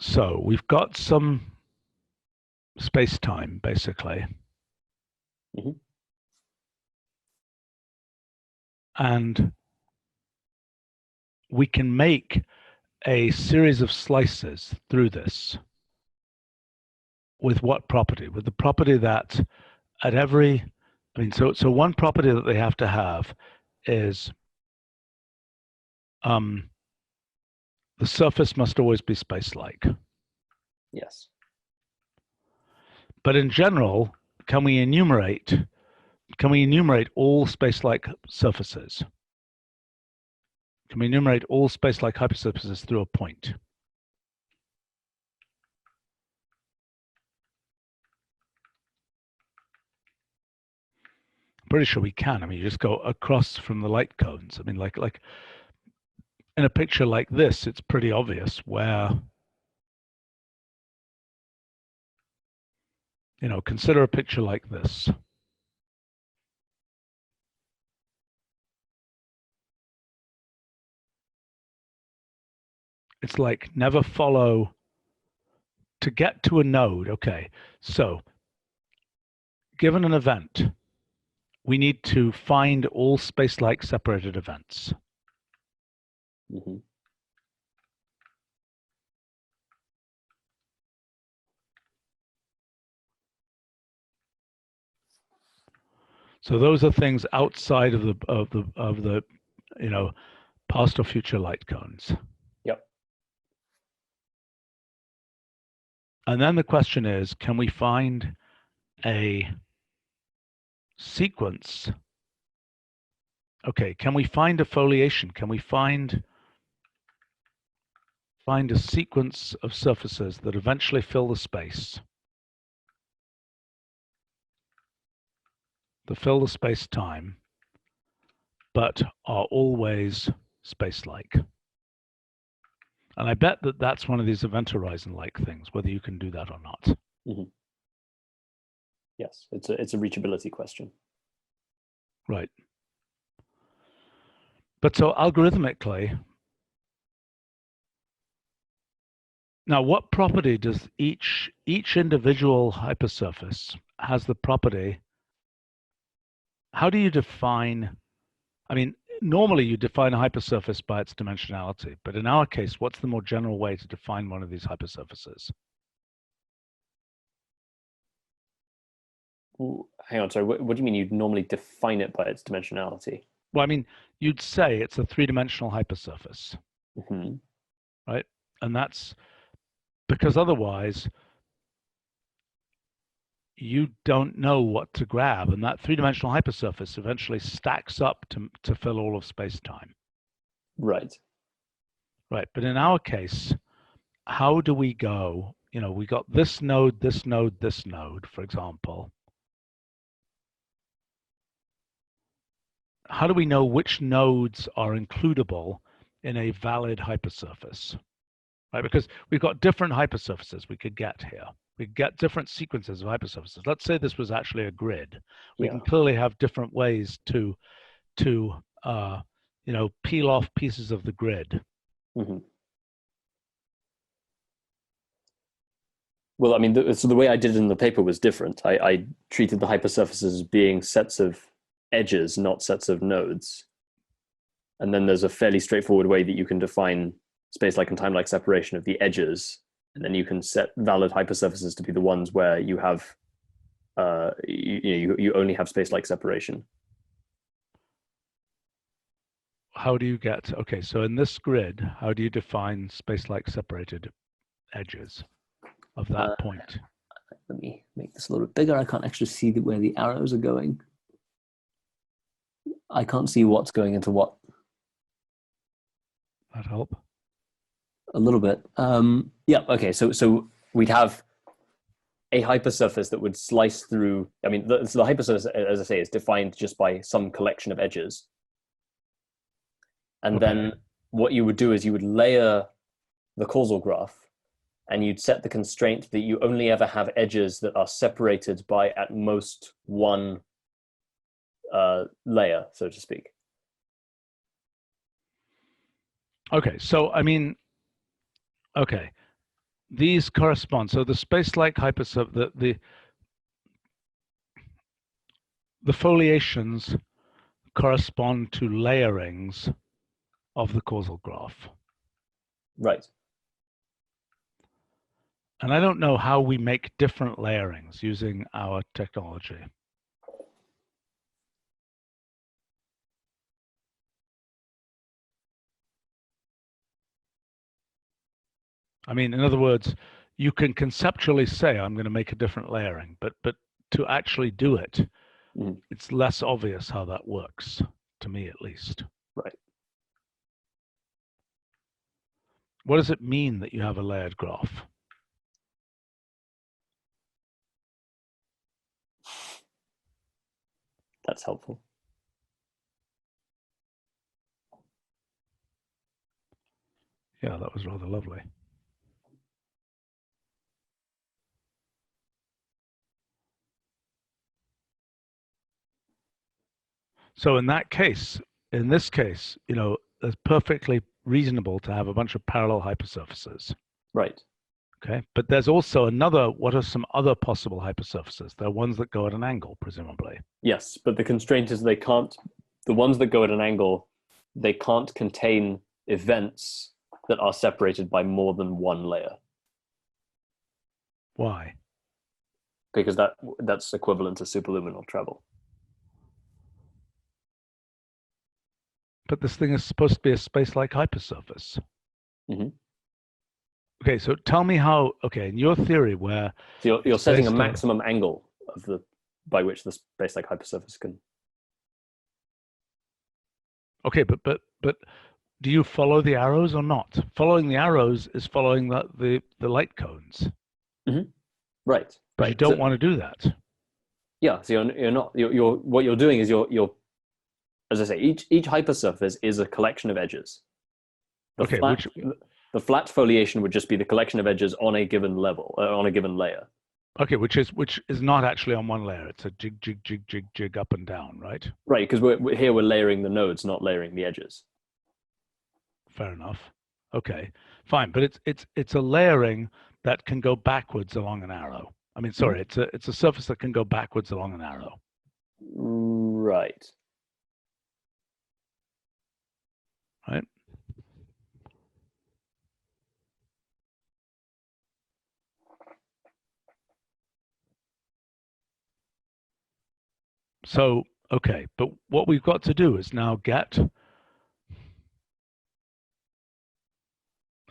So we've got some space-time, basically. Mm-hmm. And we can make a series of slices through this. With what property? With the property that at every, so one property that they have to have is the surface must always be space-like. Yes. But in general, can we enumerate all space-like surfaces? Can we enumerate all space-like hypersurfaces through a point? I'm pretty sure we can. I mean, you just go across from the light cones. I mean, like in a picture like this, it's pretty obvious where, consider a picture like this. It's like never follow to get to a node. Okay, so given an event, we need to find all space-like separated events. Mm-hmm. So those are things outside of the past or future light cones. Yep. And then the question is, can we find a sequence? Okay, can we find a foliation? Can we find a sequence of surfaces that eventually fill the space? That fill the space-time, but are always space-like. And I bet that that's one of these event horizon-like things, whether you can do that or not. Mm-hmm. Yes, it's a reachability question. Right. But so algorithmically, now what property does each individual hypersurface has the property? How do you define, I mean, normally you define a hypersurface by its dimensionality, but in our case, what's the more general way to define one of these hypersurfaces? Ooh, hang on, sorry, what do you mean you'd normally define it by its dimensionality? Well, I mean, you'd say it's a three-dimensional hypersurface, Mm-hmm. right? And that's because otherwise you don't know what to grab, and that three-dimensional hypersurface eventually stacks up to fill all of space-time. Right. Right, but in our case, how do we go? We got this node, this node, this node, for example. How do we know which nodes are includable in a valid hypersurface? Right, because we've got different hypersurfaces we could get here. We get different sequences of hypersurfaces. Let's say this was actually a grid. We can clearly have different ways to peel off pieces of the grid. Mm-hmm. Well, I mean, so the way I did it in the paper was different. I treated the hypersurfaces as being sets of edges, not sets of nodes. And then there's a fairly straightforward way that you can define space-like and time-like separation of the edges, and then you can set valid hypersurfaces to be the ones where you have you only have space-like separation. How do you get, okay, so in this grid, how do you define space-like separated edges of that point? Let me make this a little bit bigger. I can't actually see where the arrows are going. I can't see what's going into what. That help? A little bit. Yeah, okay, so we'd have a hypersurface that would slice through, I mean, so the hypersurface, as I say, is defined just by some collection of edges. And then what you would do is you would layer the causal graph, and you'd set the constraint that you only ever have edges that are separated by at most one layer, so to speak. Okay, so I mean, okay, these correspond. So the space-like hypersurface, the foliations correspond to layerings of the causal graph. Right. And I don't know how we make different layerings using our technology. I mean, in other words, you can conceptually say, I'm going to make a different layering, but to actually do it, it's less obvious how that works, to me at least. Right. What does it mean that you have a layered graph? That's helpful. Yeah, that was rather lovely. So in that case, in this case, you know, it's perfectly reasonable to have a bunch of parallel hypersurfaces. Right. Okay, but there's also another, what are some other possible hypersurfaces? They're ones that go at an angle, presumably. Yes, but the constraint is they can't, the ones that go at an angle, they can't contain events that are separated by more than one layer. Why? Because that's equivalent to superluminal travel. But this thing is supposed to be a space-like hypersurface. Mm-hmm. Okay, so tell me how, okay, in your theory where... So you're setting a maximum angle of the by which the space-like hypersurface can... Okay, but do you follow the arrows or not? Following the arrows is following the light cones. Mm-hmm. Right. But you don't want to do that. Yeah, so you're not, what you're doing is you're as I say, each hypersurface is a collection of edges. The flat foliation would just be the collection of edges on a given level, on a given layer. Okay, which is not actually on one layer. It's a jig, jig, jig, jig, jig up and down, right? Right, because we're layering the nodes, not layering the edges. Fair enough. Okay, fine, but it's a layering that can go backwards along an arrow. I mean, sorry, it's a surface that can go backwards along an arrow. Right. Right. So, okay, but what we've got to do is now get,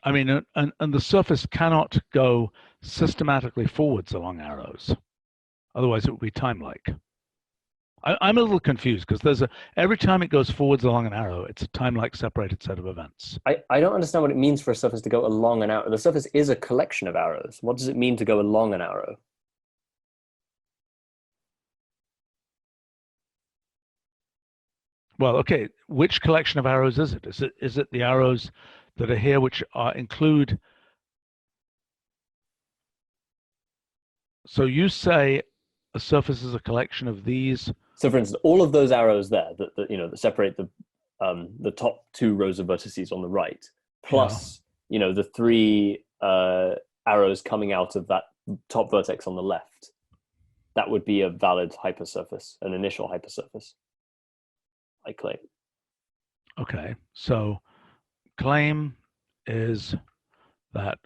I mean, and the surface cannot go systematically forwards along arrows. Otherwise, it would be time-like. I'm a little confused because every time it goes forwards along an arrow, it's a time-like separated set of events. I don't understand what it means for a surface to go along an arrow. The surface is a collection of arrows. What does it mean to go along an arrow? Well, okay, which collection of arrows is it? Is it the arrows that are here, which include... So you say a surface is a collection of these... So for instance, all of those arrows there that separate the top two rows of vertices on the right, plus the three arrows coming out of that top vertex on the left, that would be a valid hypersurface, an initial hypersurface, I claim. Okay, so claim is that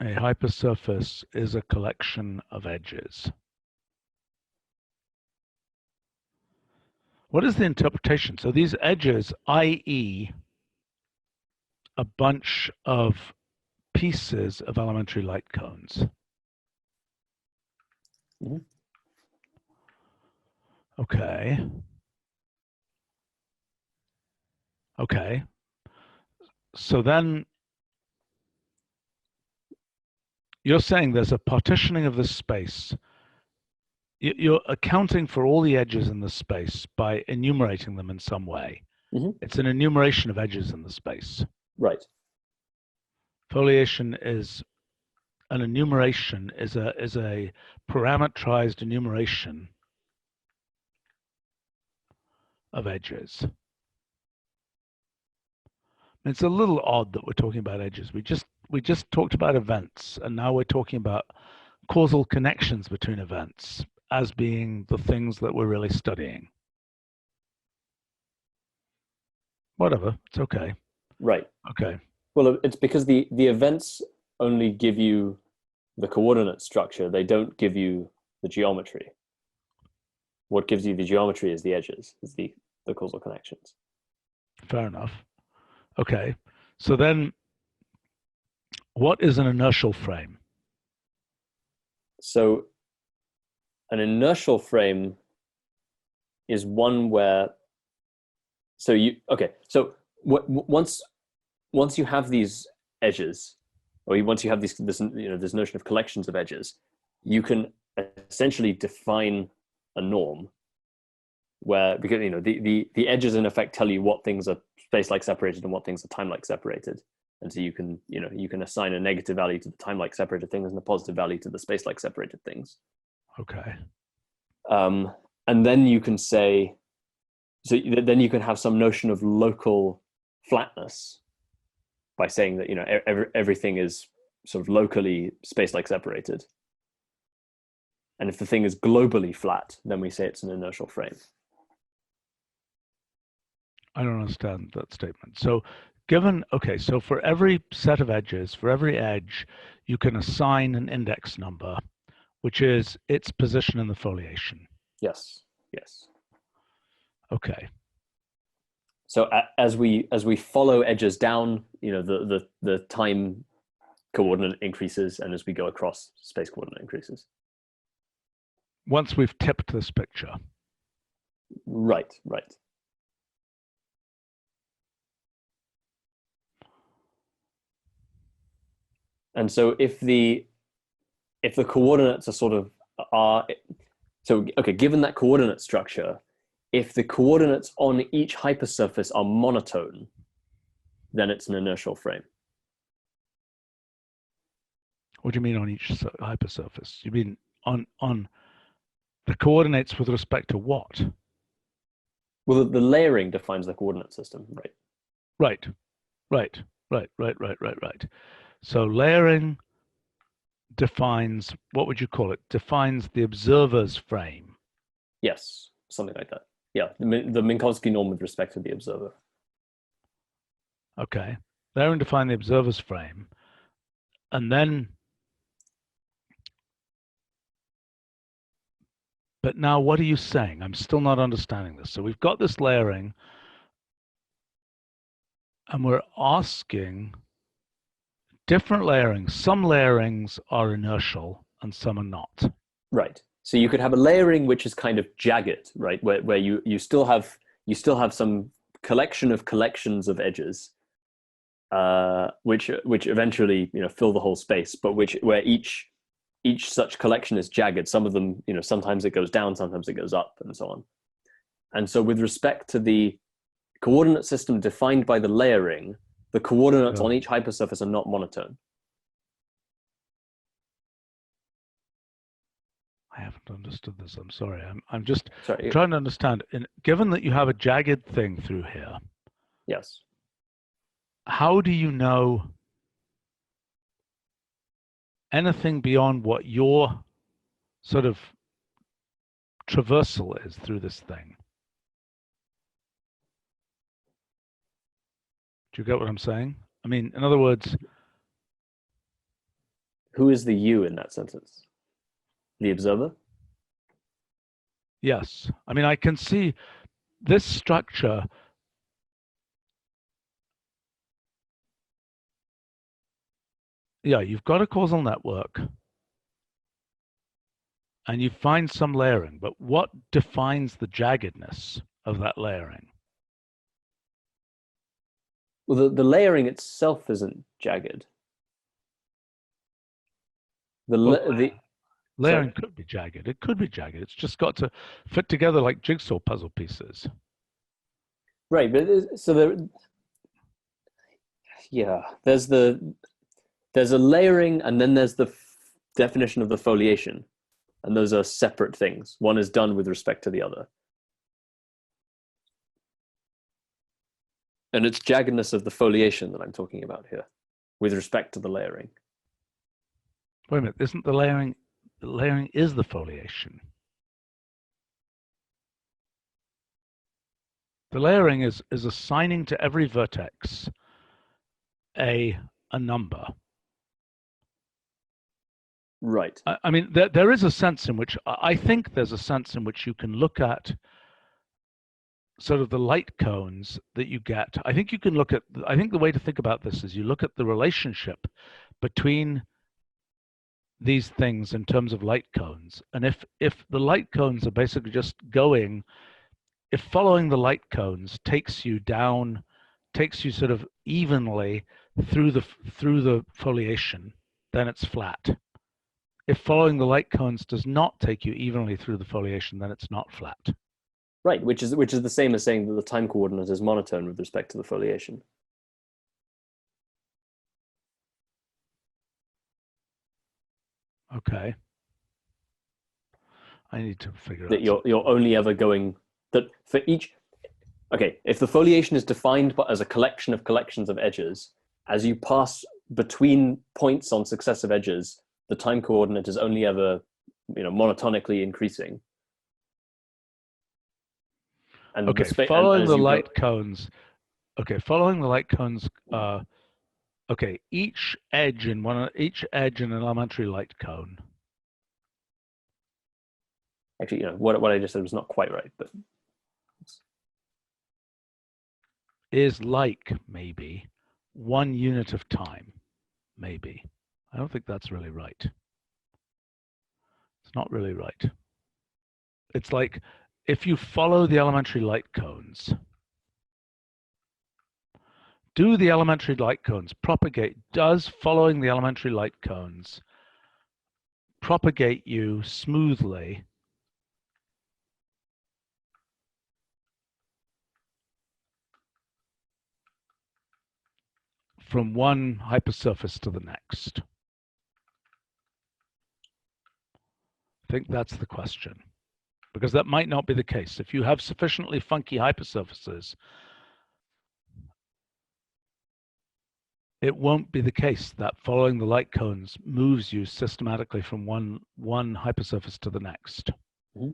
a hypersurface is a collection of edges. What is the interpretation? So these edges, i.e., a bunch of pieces of elementary light cones. Mm-hmm. Okay. Okay. So then you're saying there's a partitioning of this space. You're accounting for all the edges in the space by enumerating them in some way. Mm-hmm. It's an enumeration of edges in the space. Right. Foliation is an enumeration, is a parametrized enumeration of edges. It's a little odd that we're talking about edges. We just talked about events, and now we're talking about causal connections between events as being the things that we're really studying. Whatever, it's okay. Right. Okay. Well, it's because the events only give you the coordinate structure. They don't give you the geometry. What gives you the geometry is the edges, is the causal connections. Fair enough. Okay. So then what is an inertial frame? So an inertial frame is one where, so once you have these edges, or once you have this notion of collections of edges, you can essentially define a norm where, because the edges in effect tell you what things are space-like separated and what things are time-like separated. And so you can assign a negative value to the time-like separated things and a positive value to the space-like separated things. Okay. And then you can say, so then you can have some notion of local flatness by saying that everything is sort of locally space-like separated. And if the thing is globally flat, then we say it's an inertial frame. I don't understand that statement. So so for every set of edges, for every edge, you can assign an index number, which is its position in the foliation. Yes. Okay. So as we follow edges down, the time coordinate increases, and as we go across, space coordinate increases. Once we've tipped this picture. Right. And so if the coordinates given that coordinate structure, if the coordinates on each hypersurface are monotone, then it's an inertial frame. What do you mean on each hypersurface? You mean on the coordinates with respect to what? Well, the layering defines the coordinate system, right? Right. So layering defines, what would you call it? Defines the observer's frame. Yes, something like that. Yeah, the Minkowski norm with respect to the observer. Okay. Layering defines the observer's frame. And then, but now what are you saying? I'm still not understanding this. So we've got this layering, and we're asking different layerings. Some layerings are inertial and some are not. Right. So you could have a layering which is kind of jagged, right? Where you still have some collection of collections of edges, which eventually fill the whole space, but where each such collection is jagged. Some of them, sometimes it goes down, sometimes it goes up, and so on. And so with respect to the coordinate system defined by the layering, the coordinates on each hypersurface are not monotone. I haven't understood this. I'm sorry. I'm just trying to understand. Given that you have a jagged thing through here, yes, how do you know anything beyond what your sort of traversal is through this thing? Do you get what I'm saying? I mean, in other words, who is the you in that sentence? The observer? Yes. I mean, I can see this structure. Yeah, you've got a causal network and you find some layering, but what defines the jaggedness of that layering? Well, the layering itself isn't jagged. Layering could be jagged. It could be jagged. It's just got to fit together like jigsaw puzzle pieces. Right, but there's a layering, and then there's the definition of the foliation, and those are separate things. One is done with respect to the other. And it's jaggedness of the foliation that I'm talking about here, with respect to the layering. Wait a minute, isn't the layering is the foliation? The layering is assigning to every vertex a number. Right. I mean, there is a sense in which, I think there's a sense in which you can look at sort of the light cones that you get. I think you can look at, I think the way to think about this is you look at the relationship between these things in terms of light cones. And if the light cones are basically just going, if following the light cones takes you down, takes you sort of evenly through the foliation, then it's flat. If following the light cones does not take you evenly through the foliation, then it's not flat. Right, which is the same as saying that the time coordinate is monotone with respect to the foliation. Okay. I need to figure that out. You're only ever going that for each. Okay, if the foliation is defined as a collection of collections of edges, as you pass between points on successive edges, the time coordinate is only ever, monotonically increasing. And okay, following the light go, cones. Okay, following the light cones. Okay, each edge in an elementary light cone. Actually, what I just said was not quite right, but Is like maybe 1 unit of time, maybe. I don't think that's really right. It's not really right. It's like if you follow the elementary light cones, do the elementary light cones propagate, does following the elementary light cones propagate you smoothly from one hypersurface to the next? I think that's the question, because that might not be the case. If you have sufficiently funky hypersurfaces, it won't be the case that following the light cones moves you systematically from one hypersurface to the next. Mm-hmm.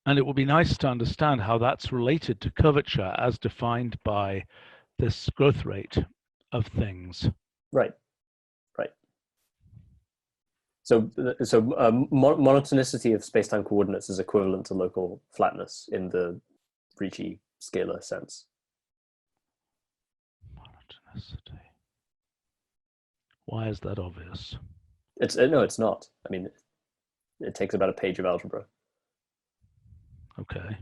And it will be nice to understand how that's related to curvature as defined by this growth rate of things. Right. So monotonicity of space-time coordinates is equivalent to local flatness in the Ricci scalar sense. Monotonicity. Why is that obvious? No, it's not. I mean, it takes about a page of algebra. Okay.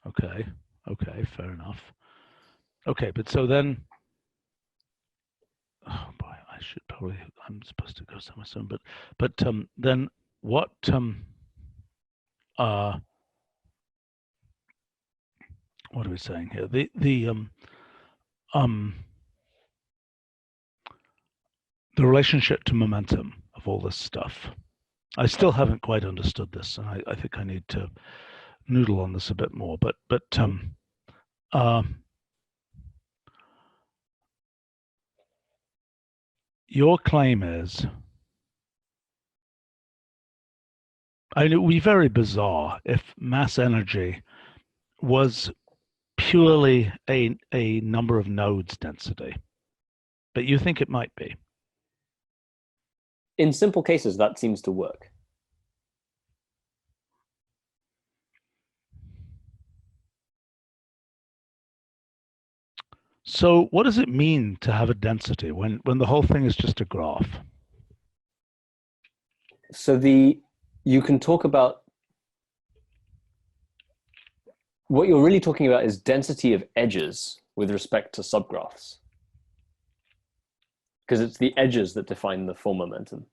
Okay, fair enough. Okay, but so then, oh boy, I'm supposed to go somewhere soon, but then what what are we saying here? The relationship to momentum of all this stuff. I still haven't quite understood this, and I think I need to noodle on this a bit more. But your claim is, I mean, it would be very bizarre if mass energy was purely a number of nodes density, but you think it might be. In simple cases, that seems to work. So what does it mean to have a density when the whole thing is just a graph? So you can talk about, what you're really talking about is density of edges with respect to subgraphs, because it's the edges that define the full momentum.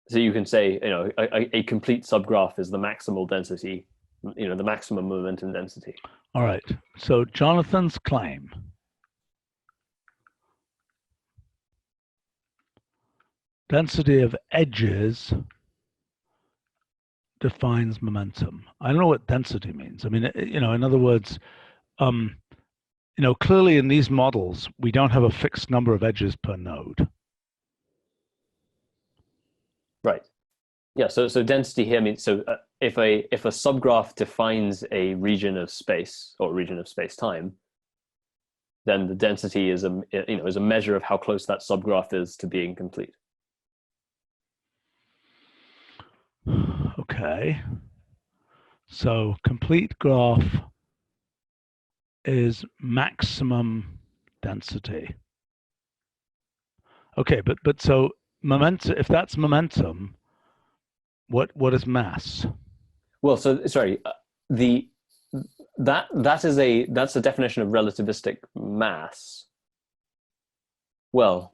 So you can say, a complete subgraph is the maximal density, the maximum momentum density. All right. So Jonathan's claim. Density of edges defines momentum. I don't know what density means. I mean, in other words, clearly in these models, we don't have a fixed number of edges per node. Right. Yeah. So density here means, if a subgraph defines a region of space or region of space-time, then the density is a measure of how close that subgraph is to being complete. Okay. So complete graph is maximum density. Okay, but so momentum, if that's momentum, what is mass? Well, so sorry, that's a definition of relativistic mass. Well,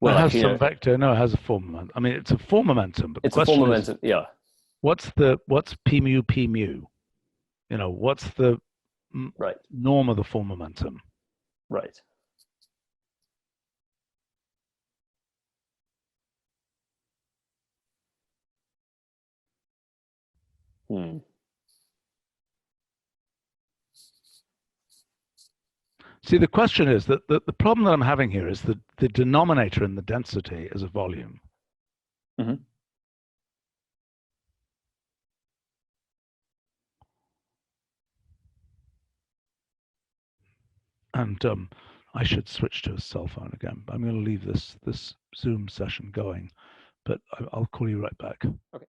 It has some vector. No, it has a form momentum. I mean, it's a form momentum. But it's a form momentum. Yeah. What's p mu? What's the norm of the form momentum? Right. See, the question is that the problem that I'm having here is that the denominator in the density is a volume. Mm-hmm. And I should switch to a cell phone again. I'm going to leave this Zoom session going, but I'll call you right back. Okay.